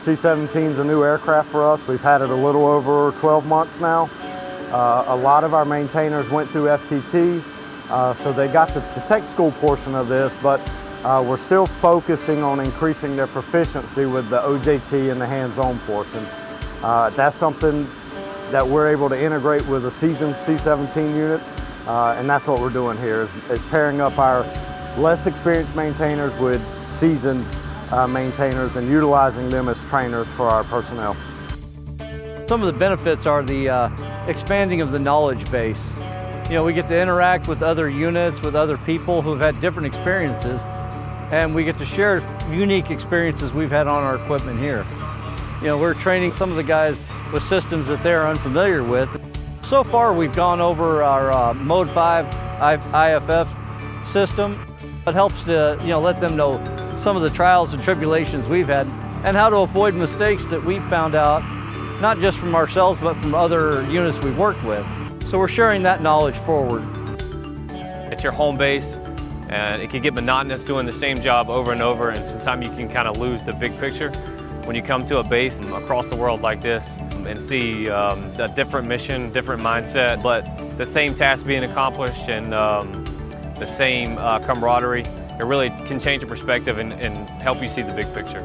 the C-17 is a new aircraft for us. We've had it a little over 12 months now. A lot of our maintainers went through FTT, so they got the tech school portion of this, but we're still focusing on increasing their proficiency with the OJT and the hands-on portion. That's something that we're able to integrate with a seasoned C-17 unit, and that's what we're doing here, is pairing up our less experienced maintainers with seasoned maintainers and utilizing them as trainers for our personnel. Some of the benefits are the expanding of the knowledge base. You know, we get to interact with other units, with other people who've had different experiences, and we get to share unique experiences we've had on our equipment here. You know, we're training some of the guys with systems that they're unfamiliar with. So far, we've gone over our Mode 5 IFF system. It helps to, you know, let them know some of the trials and tribulations we've had and how to avoid mistakes that we've found out, not just from ourselves, but from other units we've worked with. So we're sharing that knowledge forward. It's your home base, and it can get monotonous doing the same job over and over, and sometimes you can kind of lose the big picture. When you come to a base across the world like this and see a different mission, different mindset, but the same task being accomplished and the same camaraderie, it really can change your perspective and help you see the big picture.